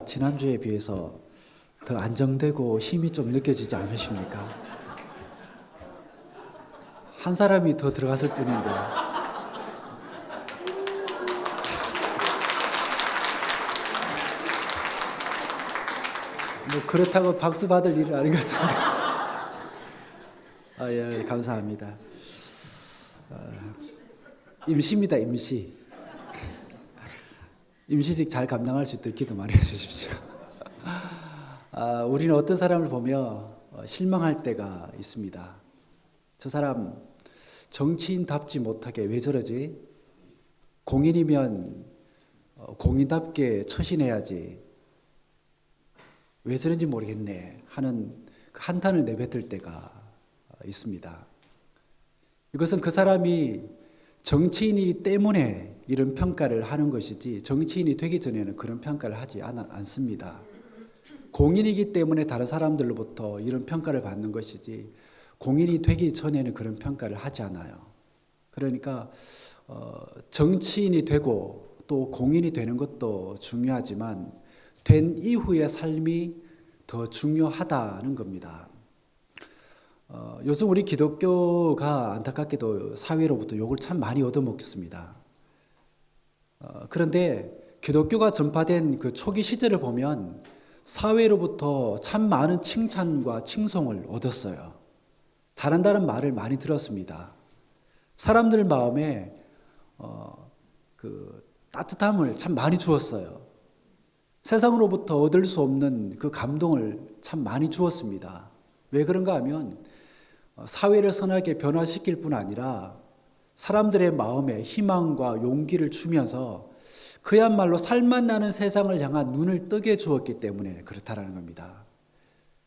지난주에 비해서 더 안정되고 힘이 좀 느껴지지 않으십니까? 한 사람이 더 들어갔을 뿐인데. 뭐 그렇다고 박수 받을 일은 아닌 것 같은데. 예, 감사합니다. 임시입니다, 임시. 임시직 잘 감당할 수 있도록 기도 많이 해주십시오. 우리는 어떤 사람을 보며 실망할 때가 있습니다. 저 사람 정치인답지 못하게 왜 저러지? 공인이면 공인답게 처신해야지. 왜 저런지 모르겠네 하는 한탄을 내뱉을 때가 있습니다. 이것은 그 사람이 정치인이기 때문에 이런 평가를 하는 것이지 정치인이 되기 전에는 그런 평가를 하지 않습니다. 공인이기 때문에 다른 사람들로부터 이런 평가를 받는 것이지 공인이 되기 전에는 그런 평가를 하지 않아요. 그러니까 정치인이 되고 또 공인이 되는 것도 중요하지만 된 이후의 삶이 더 중요하다는 겁니다. 요즘 우리 기독교가 안타깝게도 사회로부터 욕을 참 많이 얻어먹습니다. 그런데 기독교가 전파된 그 초기 시절을 보면 사회로부터 참 많은 칭찬과 칭송을 얻었어요. 잘한다는 말을 많이 들었습니다. 사람들 마음에 그 따뜻함을 참 많이 주었어요. 세상으로부터 얻을 수 없는 그 감동을 참 많이 주었습니다. 왜 그런가 하면 사회를 선하게 변화시킬 뿐 아니라 사람들의 마음에 희망과 용기를 주면서 그야말로 살맛 나는 세상을 향한 눈을 뜨게 주었기 때문에 그렇다라는 겁니다.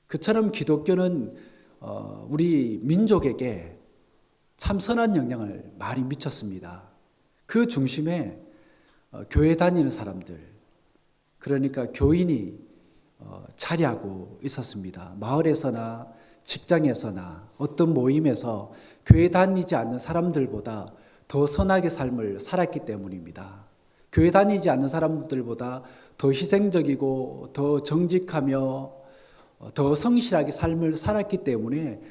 그처럼 기독교는 우리 민족에게 참 선한 영향을 많이 미쳤습니다. 그 중심에 교회 다니는 사람들, 그러니까 교인이 차리하고 있었습니다. 마을에서나 직장에서나 어떤 모임에서 교회 다니지 않는 사람들보다 더 선하게 삶을 살았기 때문입니다. 교회 다니지 않는 사람들보다 더 희생적이고 더 정직하며 더 성실하게 삶을 살았기 때문에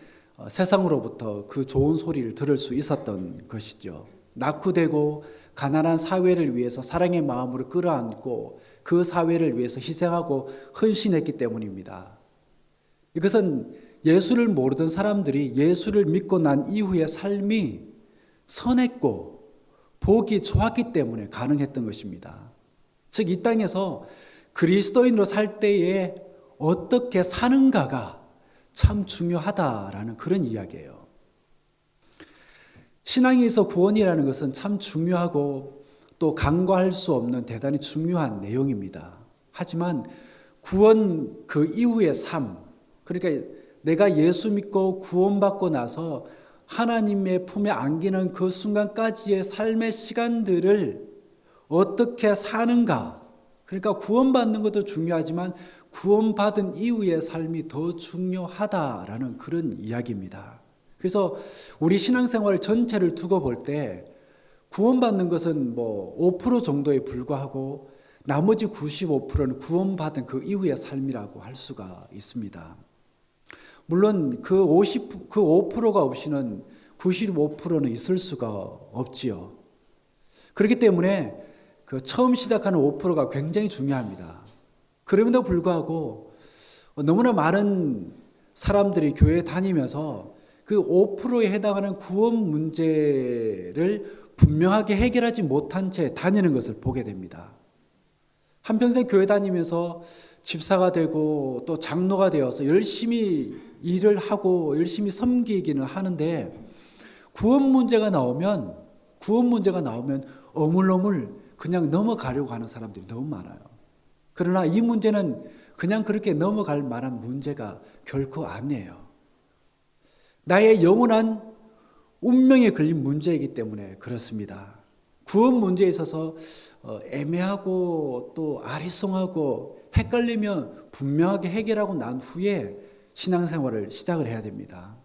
세상으로부터 그 좋은 소리를 들을 수 있었던 것이죠. 낙후되고 가난한 사회를 위해서 사랑의 마음으로 끌어안고 그 사회를 위해서 희생하고 헌신했기 때문입니다. 이것은 예수를 모르던 사람들이 예수를 믿고 난 이후의 삶이 선했고 복이 좋았기 때문에 가능했던 것입니다. 즉, 이 땅에서 그리스도인으로 살 때에 어떻게 사는가가 참 중요하다라는 그런 이야기예요. 신앙에서 구원이라는 것은 참 중요하고 또 간과할 수 없는 대단히 중요한 내용입니다. 하지만 구원 그 이후의 삶, 그러니까 내가 예수 믿고 구원받고 나서 하나님의 품에 안기는 그 순간까지의 삶의 시간들을 어떻게 사는가, 그러니까 구원받는 것도 중요하지만 구원받은 이후의 삶이 더 중요하다라는 그런 이야기입니다. 그래서 우리 신앙생활 전체를 두고 볼 때 구원받는 것은 뭐 5% 정도에 불과하고 나머지 95%는 구원받은 그 이후의 삶이라고 할 수가 있습니다. 물론 그 5%가 없이는 95%는 있을 수가 없지요. 그렇기 때문에 그 처음 시작하는 5%가 굉장히 중요합니다. 그럼에도 불구하고 너무나 많은 사람들이 교회에 다니면서 그 5%에 해당하는 구원 문제를 분명하게 해결하지 못한 채 다니는 것을 보게 됩니다. 한평생 교회 다니면서 집사가 되고 또 장로가 되어서 열심히 일을 하고 열심히 섬기기는 하는데 구원 문제가 나오면 어물어물 그냥 넘어가려고 하는 사람들이 너무 많아요. 그러나 이 문제는 그냥 그렇게 넘어갈 만한 문제가 결코 아니에요. 나의 영원한 운명에 걸린 문제이기 때문에 그렇습니다. 구원 문제에 있어서 애매하고 또 아리송하고 헷갈리면 분명하게 해결하고 난 후에 신앙생활을 시작을 해야 됩니다.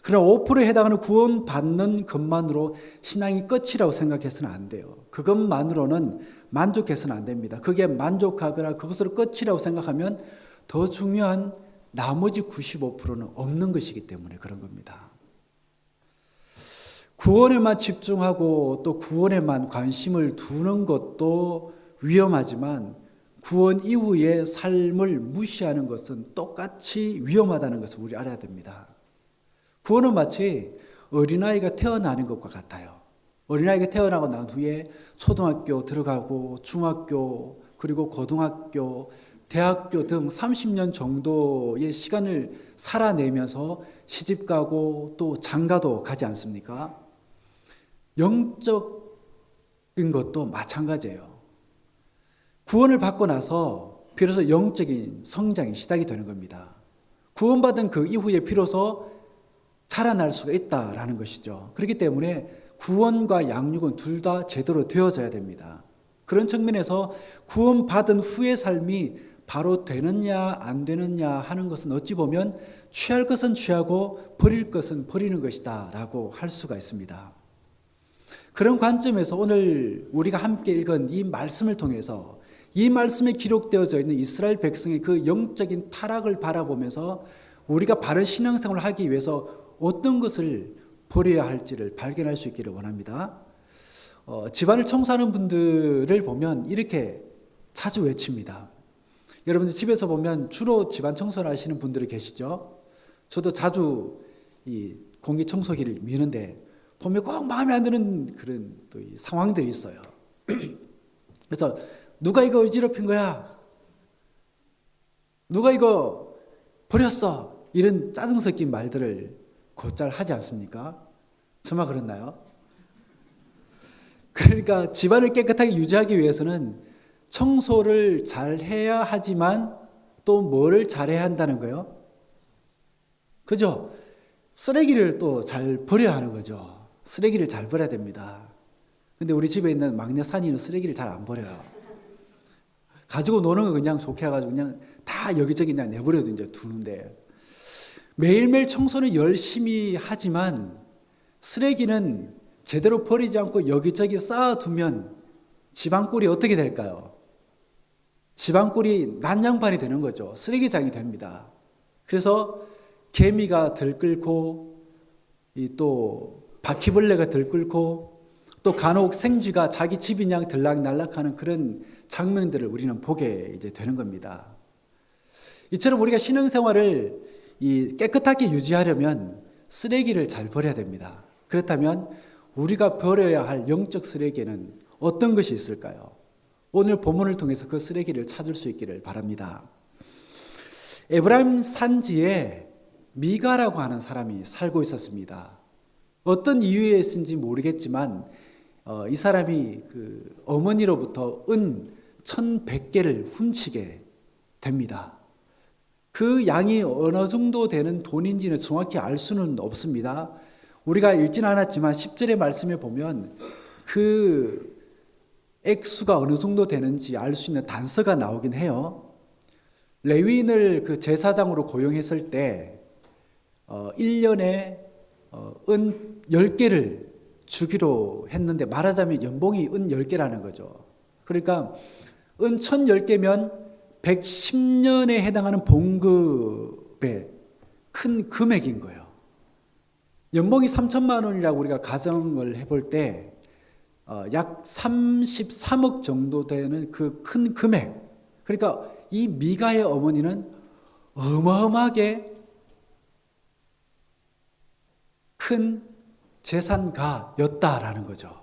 그러나 5%에 해당하는 구원받는 것만으로 신앙이 끝이라고 생각해서는 안 돼요. 그것만으로는 만족해서는 안 됩니다. 그게 만족하거나 그것으로 끝이라고 생각하면 더 중요한 나머지 95%는 없는 것이기 때문에 그런 겁니다. 구원에만 집중하고 또 구원에만 관심을 두는 것도 위험하지만 구원 이후의 삶을 무시하는 것은 똑같이 위험하다는 것을 우리 알아야 됩니다. 구원은 마치 어린아이가 태어나는 것과 같아요. 어린아이가 태어나고 난 후에 초등학교 들어가고 중학교 그리고 고등학교 대학교 등 30년 정도의 시간을 살아내면서 시집가고 또 장가도 가지 않습니까? 영적인 것도 마찬가지예요. 구원을 받고 나서 비로소 영적인 성장이 시작이 되는 겁니다. 구원받은 그 이후에 비로소 자라날 수가 있다라는 것이죠. 그렇기 때문에 구원과 양육은 둘 다 제대로 되어져야 됩니다. 그런 측면에서 구원받은 후의 삶이 바로 되느냐 안 되느냐 하는 것은 어찌 보면 취할 것은 취하고 버릴 것은 버리는 것이다 라고 할 수가 있습니다. 그런 관점에서 오늘 우리가 함께 읽은 이 말씀을 통해서 이 말씀에 기록되어져 있는 이스라엘 백성의 그 영적인 타락을 바라보면서 우리가 바른 신앙생활을 하기 위해서 어떤 것을 버려야 할지를 발견할 수 있기를 원합니다. 집안을 청소하는 분들을 보면 이렇게 자주 외칩니다. 여러분들 집에서 보면 주로 집안 청소를 하시는 분들이 계시죠. 저도 자주 이 공기청소기를 미는데 보면 꼭 마음에 안 드는 그런 또 이 상황들이 있어요. 그래서 누가 이거 어지럽힌 거야? 누가 이거 버렸어? 이런 짜증 섞인 말들을 곧잘 하지 않습니까? 정말 그렇나요? 그러니까 집안을 깨끗하게 유지하기 위해서는 청소를 잘 해야 하지만 또 뭐를 잘해야 한다는 거예요? 그죠? 쓰레기를 또 잘 버려야 하는 거죠. 쓰레기를 잘 버려야 됩니다. 근데 우리 집에 있는 막내 산이는 쓰레기를 잘 안 버려요. 가지고 노는 거 그냥 좋게 해가지고 그냥 다 여기저기 그냥 내버려도 이제 두는데 매일매일 청소는 열심히 하지만 쓰레기는 제대로 버리지 않고 여기저기 쌓아두면 집안꼴이 어떻게 될까요? 집안꼴이 난장판이 되는 거죠. 쓰레기장이 됩니다. 그래서 개미가 들끓고 또 바퀴벌레가 들끓고 또 간혹 생쥐가 자기 집이냥 들락날락하는 그런 장면들을 우리는 보게 이제 되는 겁니다. 이처럼 우리가 신앙생활을 깨끗하게 유지하려면 쓰레기를 잘 버려야 됩니다. 그렇다면 우리가 버려야 할 영적 쓰레기는 어떤 것이 있을까요? 오늘 본문을 통해서 그 쓰레기를 찾을 수 있기를 바랍니다. 에브라임 산지에 미가라고 하는 사람이 살고 있었습니다. 어떤 이유에서인지 모르겠지만 이 사람이 그 어머니로부터 은 1,100개를 훔치게 됩니다. 그 양이 어느 정도 되는 돈인지는 정확히 알 수는 없습니다. 우리가 읽지는 않았지만 10절의 말씀에 보면 그 액수가 어느 정도 되는지 알 수 있는 단서가 나오긴 해요. 레위인을 그 제사장으로 고용했을 때 1년에 은 10개를 주기로 했는데 말하자면 연봉이 은 10개라는 거죠. 그러니까 은 1,010개면 110년에 해당하는 봉급의 큰 금액인 거예요. 연봉이 3천만 원이라고 우리가 가정을 해볼 때 약 33억 정도 되는 그 큰 금액. 그러니까 이 미가의 어머니는 어마어마하게 큰 재산가였다라는 거죠.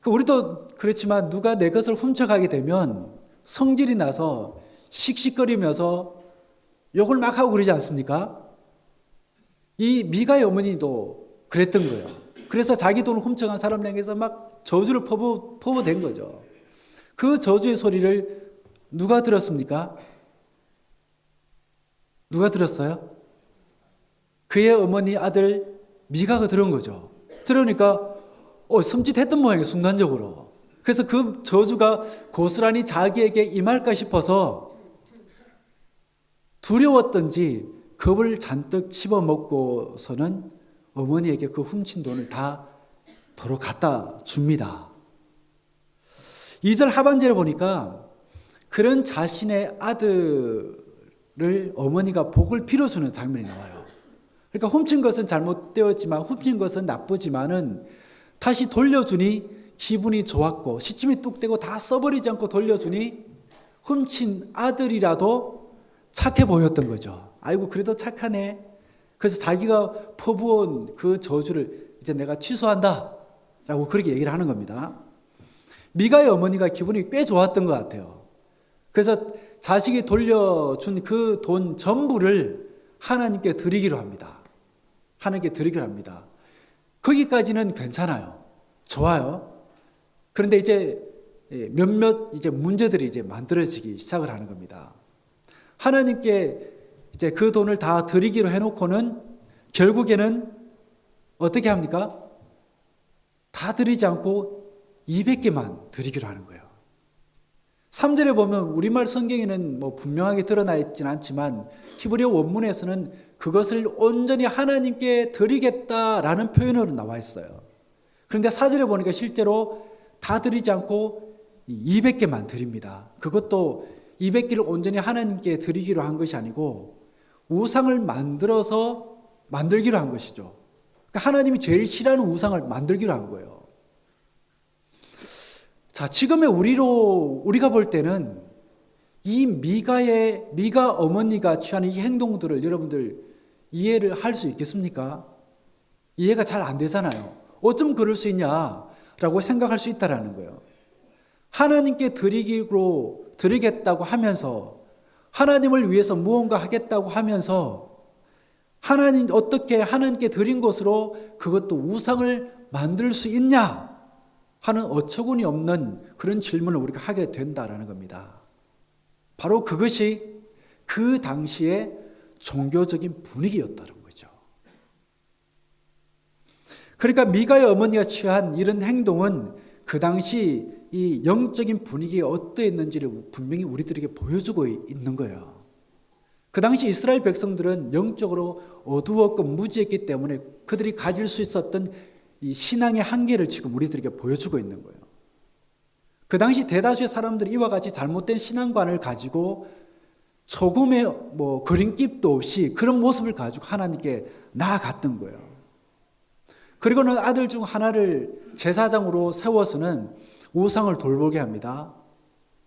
우리도 그렇지만 누가 내 것을 훔쳐가게 되면 성질이 나서 씩씩거리면서 욕을 막 하고 그러지 않습니까? 이 미가의 어머니도 그랬던 거예요. 그래서 자기 돈을 훔쳐간 사람을 향해서 막 저주를 퍼부은 거죠. 그 저주의 소리를 누가 들었습니까? 누가 들었어요? 그의 어머니 아들 미가가 들은 거죠. 들으니까 섬찟했던 모양이에요, 순간적으로. 그래서 그 저주가 고스란히 자기에게 임할까 싶어서 두려웠던지 겁을 잔뜩 집어먹고서는 어머니에게 그 훔친 돈을 다 도로 갖다 줍니다. 2절 하반절에 보니까 그런 자신의 아들을 어머니가 복을 빌어주는 장면이 나와요. 그러니까 훔친 것은 잘못되었지만, 훔친 것은 나쁘지만은 다시 돌려주니 기분이 좋았고, 시침이 뚝 떼고 다 써버리지 않고 돌려주니 훔친 아들이라도 착해 보였던 거죠. 아이고 그래도 착하네. 그래서 자기가 퍼부은 그 저주를 이제 내가 취소한다 라고 그렇게 얘기를 하는 겁니다. 미가의 어머니가 기분이 꽤 좋았던 것 같아요. 그래서 자식이 돌려준 그 돈 전부를 하나님께 드리기로 합니다. 하나님께 드리기로 합니다. 거기까지는 괜찮아요. 좋아요. 그런데 이제 몇몇 이제 문제들이 이제 만들어지기 시작을 하는 겁니다. 하나님께 이제 그 돈을 다 드리기로 해놓고는 결국에는 어떻게 합니까? 다 드리지 않고 200개만 드리기로 하는 거예요. 3절에 보면 우리말 성경에는 뭐 분명하게 드러나 있지는 않지만 히브리어 원문에서는 그것을 온전히 하나님께 드리겠다라는 표현으로 나와 있어요. 그런데 4절에 보니까 실제로 다 드리지 않고 200개만 드립니다. 그것도 200개를 온전히 하나님께 드리기로 한 것이 아니고 우상을 만들기로 한 것이죠. 그러니까 하나님이 제일 싫어하는 우상을 만들기로 한 거예요. 자, 지금의 우리가 볼 때는 이 미가 어머니가 취하는 이 행동들을 여러분들 이해를 할 수 있겠습니까? 이해가 잘 안 되잖아요. 어쩜 그럴 수 있냐라고 생각할 수 있다라는 거예요. 하나님께 드리겠다고 하면서, 하나님을 위해서 무언가 하겠다고 하면서 어떻게 하나님께 드린 것으로 그것도 우상을 만들 수 있냐 하는 어처구니 없는 그런 질문을 우리가 하게 된다라는 겁니다. 바로 그것이 그 당시의 종교적인 분위기였다는 거죠. 그러니까 미가의 어머니가 취한 이런 행동은 그 당시 이 영적인 분위기가 어떠했는지를 분명히 우리들에게 보여주고 있는 거예요. 그 당시 이스라엘 백성들은 영적으로 어두웠고 무지했기 때문에 그들이 가질 수 있었던 이 신앙의 한계를 지금 우리들에게 보여주고 있는 거예요. 그 당시 대다수의 사람들이 이와 같이 잘못된 신앙관을 가지고 조금의 그림깃도 없이 그런 모습을 가지고 하나님께 나아갔던 거예요. 그리고는 아들 중 하나를 제사장으로 세워서는 우상을 돌보게 합니다.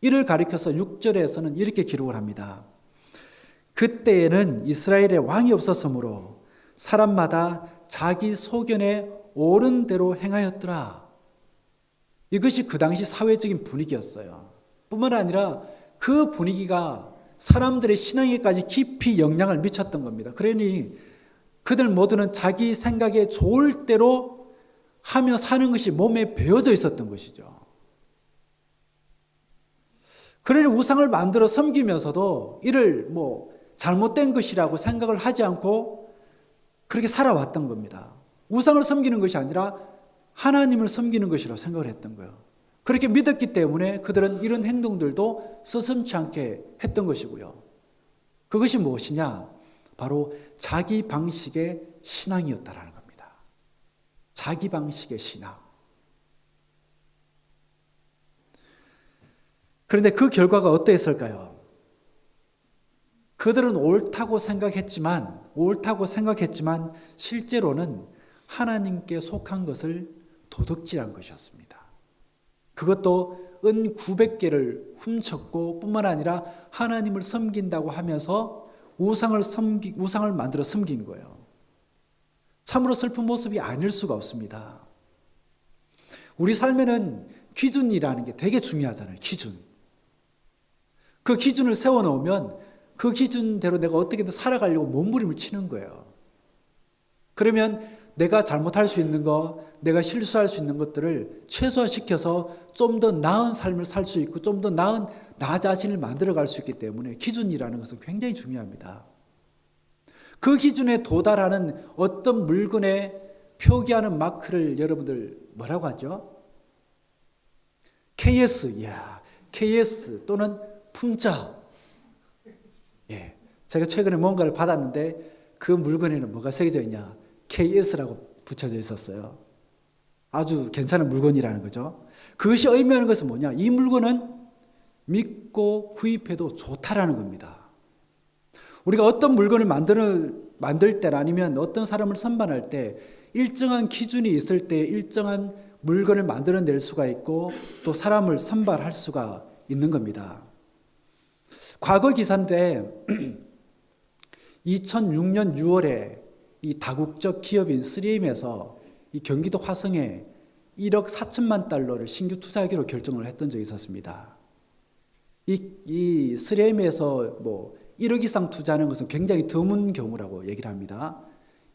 이를 가리켜서 6절에서는 이렇게 기록을 합니다. 그때에는 이스라엘에 왕이 없었으므로 사람마다 자기 소견에 옳은 대로 행하였더라. 이것이 그 당시 사회적인 분위기였어요. 뿐만 아니라 그 분위기가 사람들의 신앙에까지 깊이 영향을 미쳤던 겁니다. 그러니 그들 모두는 자기 생각에 좋을 대로 하며 사는 것이 몸에 배어져 있었던 것이죠. 그러니 우상을 만들어 섬기면서도 이를 잘못된 것이라고 생각을 하지 않고 그렇게 살아왔던 겁니다. 우상을 섬기는 것이 아니라 하나님을 섬기는 것이라고 생각을 했던 거예요. 그렇게 믿었기 때문에 그들은 이런 행동들도 서슴지 않게 했던 것이고요. 그것이 무엇이냐? 바로 자기 방식의 신앙이었다라는 겁니다. 자기 방식의 신앙. 그런데 그 결과가 어떠했을까요? 그들은 옳다고 생각했지만 실제로는 하나님께 속한 것을 도둑질한 것이었습니다. 그것도 은 900개를 훔쳤고 뿐만 아니라 하나님을 섬긴다고 하면서 우상을 만들어 섬긴 거예요. 참으로 슬픈 모습이 아닐 수가 없습니다. 우리 삶에는 기준이라는 게 되게 중요하잖아요. 기준. 그 기준을 세워놓으면 그 기준대로 내가 어떻게든 살아가려고 몸부림을 치는 거예요. 그러면 내가 잘못할 수 있는 거, 내가 실수할 수 있는 것들을 최소화시켜서 좀 더 나은 삶을 살 수 있고 좀 더 나은 나 자신을 만들어갈 수 있기 때문에 기준이라는 것은 굉장히 중요합니다. 그 기준에 도달하는 어떤 물건에 표기하는 마크를 여러분들 뭐라고 하죠? KS, KS 또는 품자. 제가 최근에 뭔가를 받았는데 그 물건에는 뭐가 새겨져 있냐? KS라고 붙여져 있었어요. 아주 괜찮은 물건이라는 거죠. 그것이 의미하는 것은 뭐냐? 이 물건은 믿고 구입해도 좋다라는 겁니다. 우리가 어떤 물건을 만들 때 아니면 어떤 사람을 선반할 때 일정한 기준이 있을 때 일정한 물건을 만들어낼 수가 있고 또 사람을 선발할 수가 있는 겁니다. 과거 기사인데 2006년 6월에 이 다국적 기업인 3M에서 이 경기도 화성에 1억 4천만 달러를 신규 투자하기로 결정을 했던 적이 있었습니다. 이 3M에서 뭐 1억 이상 투자하는 것은 굉장히 드문 경우라고 얘기를 합니다.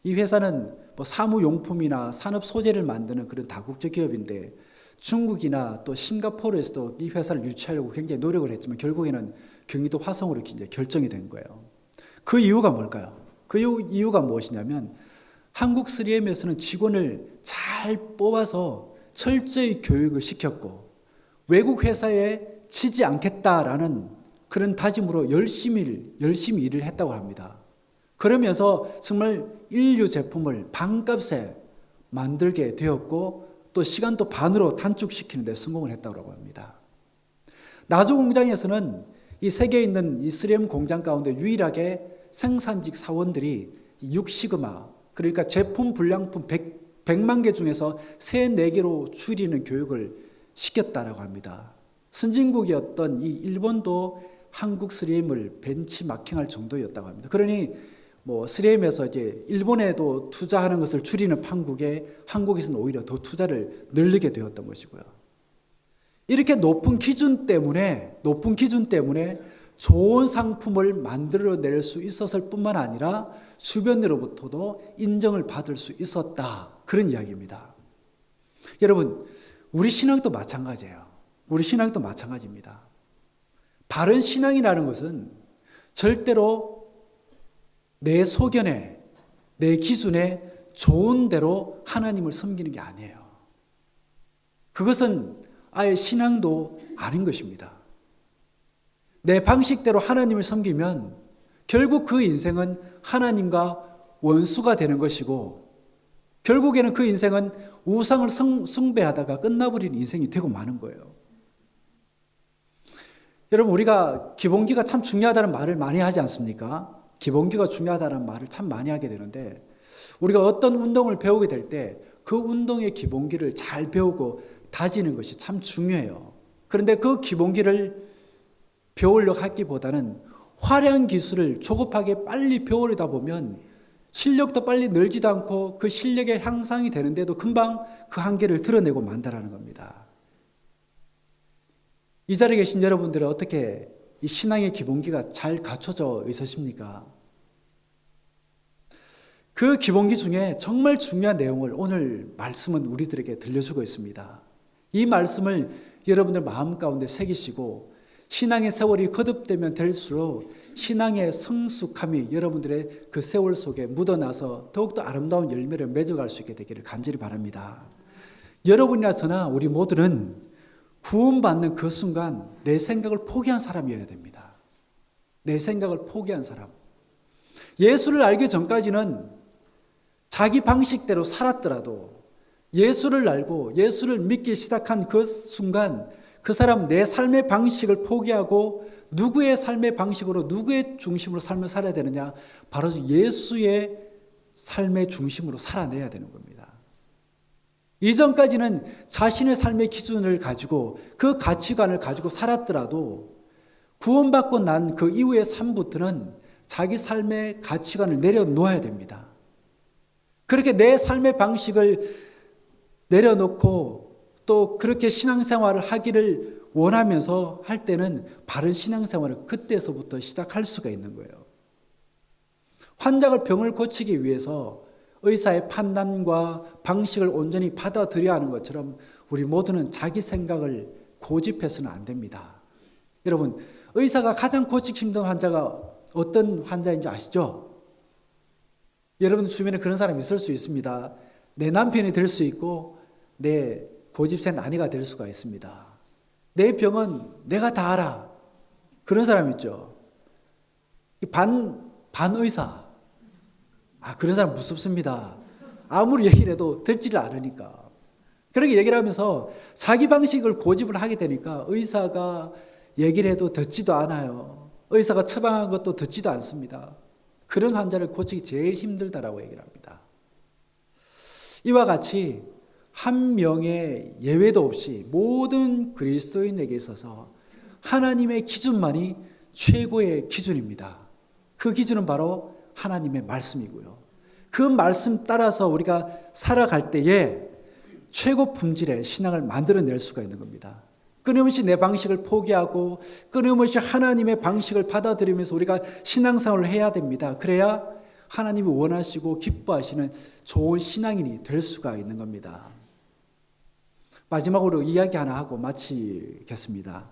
이 회사는 뭐 사무용품이나 산업 소재를 만드는 그런 다국적 기업인데 중국이나 또 싱가포르에서도 이 회사를 유치하려고 굉장히 노력을 했지만 결국에는 경기도 화성으로 이제 결정이 된 거예요. 그 이유가 뭘까요? 그 이유가 무엇이냐면 한국 3M에서는 직원을 잘 뽑아서 철저히 교육을 시켰고 외국 회사에 치지 않겠다라는 그런 다짐으로 열심히 일을 했다고 합니다. 그러면서 정말 인류 제품을 반값에 만들게 되었고 또 시간도 반으로 단축시키는 데 성공을 했다고 합니다. 나주 공장에서는 이 세계에 있는 이 3M 공장 가운데 유일하게 생산직 사원들이 6시그마, 그러니까 제품 불량품 100만 개 중에서 3, 4개로 줄이는 교육을 시켰다라고 합니다. 선진국이었던 이 일본도 한국 3M을 벤치마킹할 정도였다고 합니다. 그러니 뭐 3M에서 이제 일본에도 투자하는 것을 줄이는 판국에 한국에서는 오히려 더 투자를 늘리게 되었던 것이고요. 이렇게 높은 기준 때문에 좋은 상품을 만들어낼 수 있었을 뿐만 아니라 주변으로부터도 인정을 받을 수 있었다. 그런 이야기입니다. 여러분, 우리 신앙도 마찬가지예요. 우리 신앙도 마찬가지입니다. 바른 신앙이라는 것은 절대로 내 소견에, 내 기준에 좋은 대로 하나님을 섬기는 게 아니에요. 그것은 아예 신앙도 아닌 것입니다. 내 방식대로 하나님을 섬기면 결국 그 인생은 하나님과 원수가 되는 것이고 결국에는 그 인생은 우상을 숭배하다가 끝나버리는 인생이 되고 마는 거예요. 여러분, 우리가 기본기가 참 중요하다는 말을 많이 하지 않습니까? 기본기가 중요하다는 말을 참 많이 하게 되는데 우리가 어떤 운동을 배우게 될 때 그 운동의 기본기를 잘 배우고 다지는 것이 참 중요해요. 그런데 그 기본기를 배우려고 하기보다는 화려한 기술을 조급하게 빨리 배우려다 보면 실력도 빨리 늘지도 않고 그 실력의 향상이 되는데도 금방 그 한계를 드러내고 만다라는 겁니다. 이 자리에 계신 여러분들은 어떻게 이 신앙의 기본기가 잘 갖춰져 있으십니까? 그 기본기 중에 정말 중요한 내용을 오늘 말씀은 우리들에게 들려주고 있습니다. 이 말씀을 여러분들 마음 가운데 새기시고 신앙의 세월이 거듭되면 될수록 신앙의 성숙함이 여러분들의 그 세월 속에 묻어나서 더욱더 아름다운 열매를 맺어갈 수 있게 되기를 간절히 바랍니다. 여러분이나 저나 우리 모두는 구원받는 그 순간 내 생각을 포기한 사람이어야 됩니다. 내 생각을 포기한 사람. 예수를 알기 전까지는 자기 방식대로 살았더라도 예수를 알고 예수를 믿기 시작한 그 순간 그 사람 내 삶의 방식을 포기하고 누구의 삶의 방식으로 누구의 중심으로 삶을 살아야 되느냐? 바로 예수의 삶의 중심으로 살아내야 되는 겁니다. 이전까지는 자신의 삶의 기준을 가지고 그 가치관을 가지고 살았더라도 구원받고 난 그 이후의 삶부터는 자기 삶의 가치관을 내려놓아야 됩니다. 그렇게 내 삶의 방식을 내려놓고 또 그렇게 신앙생활을 하기를 원하면서 할 때는 바른 신앙생활을 그때서부터 시작할 수가 있는 거예요. 환자가 병을 고치기 위해서 의사의 판단과 방식을 온전히 받아들여야 하는 것처럼 우리 모두는 자기 생각을 고집해서는 안 됩니다. 여러분, 의사가 가장 고치기 힘든 환자가 어떤 환자인지 아시죠? 여러분 주변에 그런 사람이 있을 수 있습니다. 내 남편이 될 수 있고 내 고집센 아내가 될 수가 있습니다. 내 병은 내가 다 알아. 그런 사람 있죠. 반의사. 그런 사람 무섭습니다. 아무리 얘기를 해도 듣지를 않으니까. 그렇게 얘기를 하면서 자기 방식을 고집을 하게 되니까 의사가 얘기를 해도 듣지도 않아요. 의사가 처방한 것도 듣지도 않습니다. 그런 환자를 고치기 제일 힘들다라고 얘기를 합니다. 이와 같이 한 명의 예외도 없이 모든 그리스도인에게 있어서 하나님의 기준만이 최고의 기준입니다. 그 기준은 바로 하나님의 말씀이고요. 그 말씀 따라서 우리가 살아갈 때에 최고 품질의 신앙을 만들어낼 수가 있는 겁니다. 끊임없이 내 방식을 포기하고 끊임없이 하나님의 방식을 받아들이면서 우리가 신앙생활을 해야 됩니다. 그래야 하나님이 원하시고 기뻐하시는 좋은 신앙인이 될 수가 있는 겁니다. 마지막으로 이야기 하나 하고 마치겠습니다.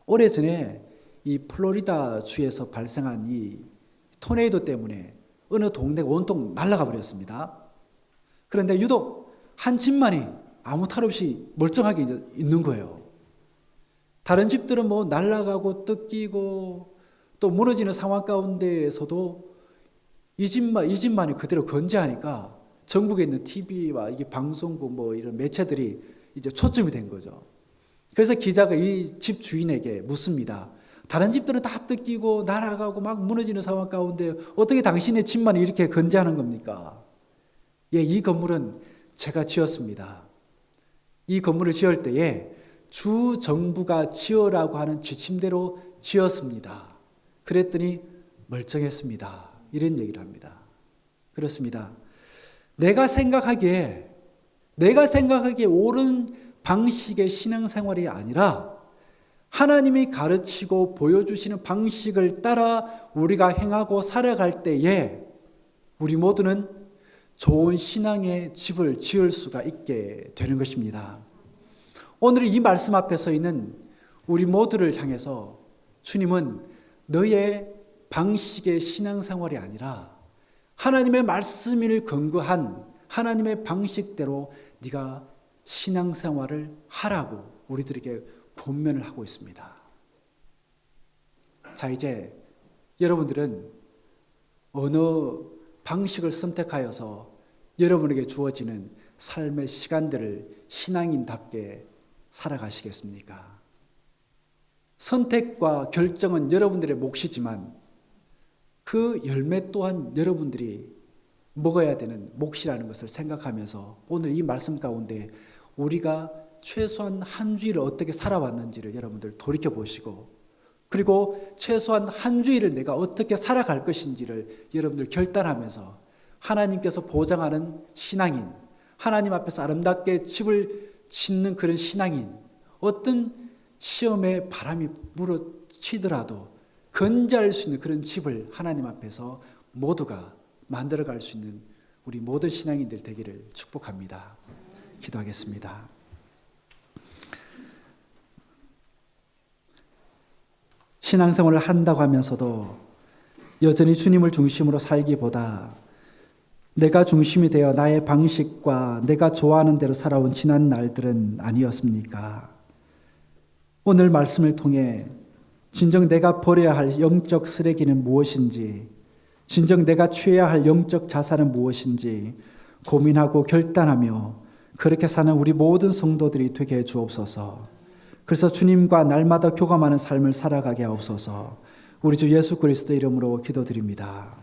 오래전에 이 플로리다 주에서 발생한 이 토네이도 때문에 어느 동네가 온통 날아가 버렸습니다. 그런데 유독 한 집만이 아무 탈 없이 멀쩡하게 있는 거예요. 다른 집들은 뭐 날아가고 뜯기고 또 무너지는 상황 가운데에서도 이 집만이 그대로 건재하니까 전국에 있는 TV와 이게 방송국 뭐 이런 매체들이 이제 초점이 된 거죠. 그래서 기자가 이 집 주인에게 묻습니다. 다른 집들은 다 뜯기고 날아가고 막 무너지는 상황 가운데 어떻게 당신의 집만 이렇게 건재하는 겁니까? 예, 이 건물은 제가 지었습니다. 이 건물을 지을 때에 주 정부가 지으라고 하는 지침대로 지었습니다. 그랬더니 멀쩡했습니다. 이런 얘기를 합니다. 그렇습니다. 내가 생각하기에 옳은 방식의 신앙생활이 아니라 하나님이 가르치고 보여주시는 방식을 따라 우리가 행하고 살아갈 때에 우리 모두는 좋은 신앙의 집을 지을 수가 있게 되는 것입니다. 오늘 이 말씀 앞에 서 있는 우리 모두를 향해서 주님은 너의 방식의 신앙생활이 아니라 하나님의 말씀을 근거한 하나님의 방식대로 네가 신앙생활을 하라고 우리들에게 권면을 하고 있습니다. 자, 이제 여러분들은 어느 방식을 선택하여서 여러분에게 주어지는 삶의 시간들을 신앙인답게 살아가시겠습니까? 선택과 결정은 여러분들의 몫이지만 그 열매 또한 여러분들이 먹어야 되는 몫이라는 것을 생각하면서 오늘 이 말씀 가운데 우리가 최소한 한 주일을 어떻게 살아왔는지를 여러분들 돌이켜보시고 그리고 최소한 한 주일을 내가 어떻게 살아갈 것인지를 여러분들 결단하면서 하나님께서 보장하는 신앙인, 하나님 앞에서 아름답게 집을 짓는 그런 신앙인, 어떤 시험에 바람이 물어치더라도 건재할 수 있는 그런 집을 하나님 앞에서 모두가 만들어갈 수 있는 우리 모든 신앙인들 되기를 축복합니다. 기도하겠습니다. 신앙생활을 한다고 하면서도 여전히 주님을 중심으로 살기보다 내가 중심이 되어 나의 방식과 내가 좋아하는 대로 살아온 지난 날들은 아니었습니까? 오늘 말씀을 통해 진정 내가 버려야 할 영적 쓰레기는 무엇인지, 진정 내가 취해야 할 영적 자산은 무엇인지 고민하고 결단하며 그렇게 사는 우리 모든 성도들이 되게 해 주옵소서. 그래서 주님과 날마다 교감하는 삶을 살아가게 하옵소서. 우리 주 예수 그리스도 이름으로 기도드립니다.